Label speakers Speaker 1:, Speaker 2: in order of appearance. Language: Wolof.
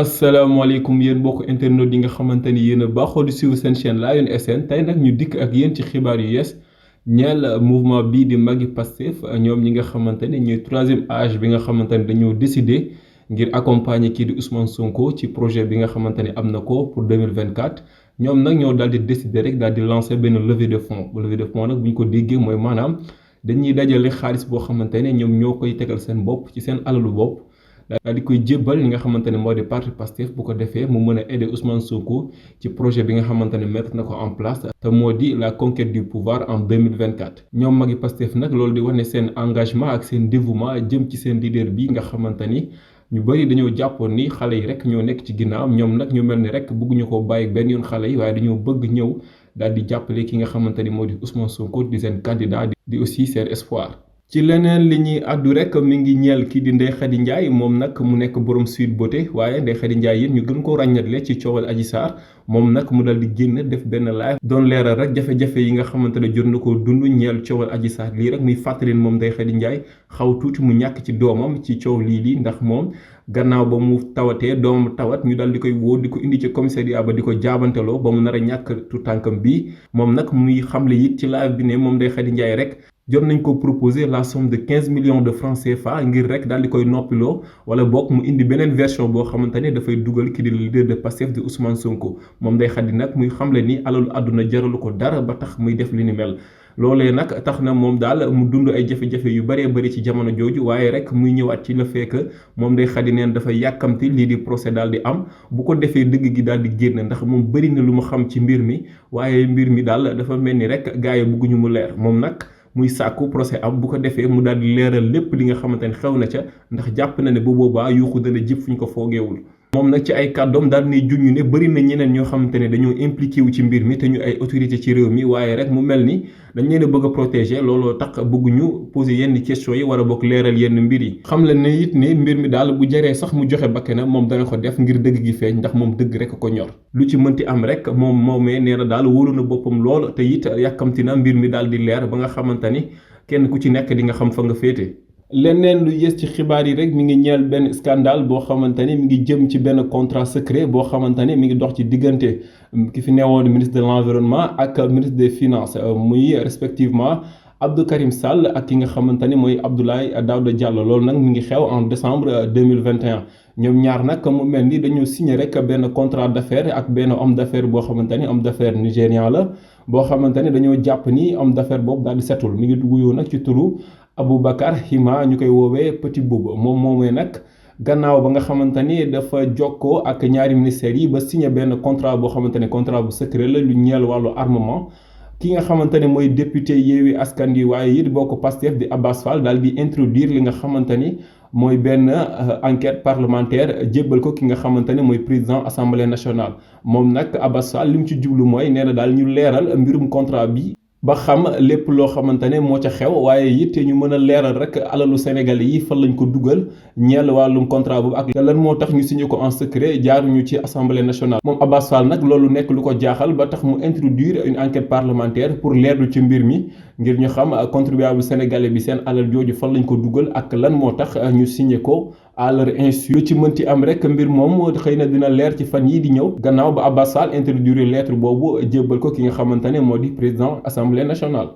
Speaker 1: asalaamaaleykum yéen mbokk internet yi nga xamante ni yéen a baaxoo di suivre seen chaîne Lion SN tey nag ñu dikk ak yéen ci xibaar yu yees ñeel mouvement bii di Maggi Pastef ñoom ñi nga xamante ni ñooy troisième âge bi nga xamante ni dañoo décider ngir accompagner kii di Ousmane Sonko ci projet bi nga xamante ni am na ko pour 2024 ñoom nag ñoo daal di décider rek daal di lancer benn levée de fonds nag bu ñu ko déggee mooy maanaam dañuy dajale xaalis boo xamante ne ñoom ñoo koy tegal seen bopp ci seen alalu bopp. daal di koy jébbal li nga xamante ne moo di parti Pastef bu ko defee mu mën a aider Ousmane Sonko ci projet bi nga xamante ne mettre na ko en place te moo di la conquête du pouvoir en 2024. ñoom Maggi Pastef nag loolu di wane seen engagement ak seen dévouement jëm ci seen leader bi nga xamante ni ñu bëri dañoo jàppoon ni xale yi rek ñoo nekk ci ginnaawam ñoom nag ñu mel ni rek bëgguñu ko bàyyi benn yoon xale yi waaye dañoo bëgg ñëw daal di jàppale ki nga xamante ni moo di Ousmane Sonko di seen candidat di aussi seen espoir. ci leneen li ñuy àddu rek mi ngi ñeel kii di Ndeye Khady Ndiaye moom nag mu nekk borom Sweet Beauté waaye Ndeye Khady Ndiaye yéen ñu gën ko ràññatle ci coowal Adji Sarr moom nag mu dal di génn def benn live doon leeral rek jafe-jafe yi nga xamante ne jot na ko dund ñeel coowal Adji Sarr lii rek muy fàttalin moom Ndeye Khady Ndiaye xaw tuuti mu ñàkk ci doomam ci coow lii ndax moom gannaaw ba mu tawatee doomam tawat ñu dal di koy woo di ko indi ci commissariat ba di ko jaabanteloo ba mu nar a ñàkk tu tànkam bi moom nag muy xamle it ci live bi ne moom Ndeye Khady Ndiaye rek jot nañ ko proposer la somme de 15 millions de francs CFA ngir rek daal di koy noppiloo wala boog mu indi beneen version boo xamante ne dafay dugal ki di leader de Pastef di Ousmane Sonko moom Ndeye Khady nag muy xamle ni alalu àdduna jaralu ko dara ba tax muy def li ni mel. loolee nag tax na moom daal mu dund ay jafe-jafe yu bëree bëri ci jamono jooju waaye rek muy ñëwaat ci le fait que moom Ndeye Khady neen dafay yàkkamti lii di procès daal di am bu ko defee dëgg gi daal di génn ndax moom bëri na lu mu xam ci mbir mi waaye mbir mi daal dafa mel ni rek gars yi bëgguñu mu leer moom nag. muy sàkku procès am bu ko defee mu daal di leeral lépp li nga xamante ne xew na ca ndax jàpp na ne bu boobaa yuuxu dana jib fu ñu ko foogeewul moom nag ci ay kàddoom daal di junj ne bëri na ñeneen ñoo xamante ne dañoo impliqué wu ci mbir mi te ñu ay autorité ci réew mi waaye rek mu mel ni dañ leen a bëgg a protéger looloo tax bëgguñu poser yenn questions yi war a bokk leeral yenn mbir yi xam la ne it ne mbir mi daal bu jaree sax mu joxe bakkanam moom dana ko def ngir dëgg gi feeñ ndax moom dëgg rek ko ñor lu ci mënti am rek moom moomee nee na daal wóolu na boppam lool te it yàkkamti na mbir mi daal di leer ba nga xamante ni kenn ku ci nekk di nga xam fa nga féete. leneen lu yées ci xibaar yi rek mi ngi ñeel benn scandale boo xamante ni mi ngi jëm ci benn contrat secret boo xamante ni mi ngi dox ci diggante ki fi newoon ministre de l'environnement ak ministre des finances muy respectivement Abdou Karim Sall ak ki nga xamante ni mooy Abdoulaye Daouda Diallo loolu nag mi ngi xew en décembre 2021 ñoom ñaar nag mu mel ni dañoo signé rek benn contrat d'affaires ak benn homme d'affaires boo xamante ni homme d'affaires nigérian la boo xamante ni dañoo jàpp ni homme d'affaires boobu daal di setul mi ngi wuyoo nag ci turu Aboubacar Hima ñu koy woowee Petit Boub moom moomee nag gannaaw ba nga xamante ni dafa jokkoo ak ñaari ministères yi ba signé benn contrat boo xamante ne contrat bu secret la lu ñeel wàllu armement ki nga xamante ne mooy député Yewwi Askan Wi waaye it boo ko Pastef di Abass Fall daal di introduire li nga xamante ni mooy benn enquête parlementaire jébbal ko ki nga xamante ne mooy président assemblée nationale moom nag Abass Fall li mu ci jublu mooy nee na daal ñu leeral mbirum contrat bi ba xam lépp loo xamante ne moo ca xew waaye it ñu mën a leeral rek alalu Sénégal yi fan lañ ko dugal ñeel wàllum contrat boobu ak lan moo tax ñu signé ko en secret jaaruñu ci assemblée nationale. moom Abass Fall nag loolu nekk lu ko jaaxal ba tax mu introduire une enquête parlementaire pour leerlu ci mbir mi ngir ñu xam contribuable sénégalais bi seen alal jooju fan lañ ko dugal ak lan moo tax ñu signé ko à leur insu. lu ci mënti am rek mbir moom xëy na dina leer ci fan yii di ñëw gannaaw ba Abass Fall introduire lettre boobu jébbal ko ki nga xamante ne moo di président assemblée nationale.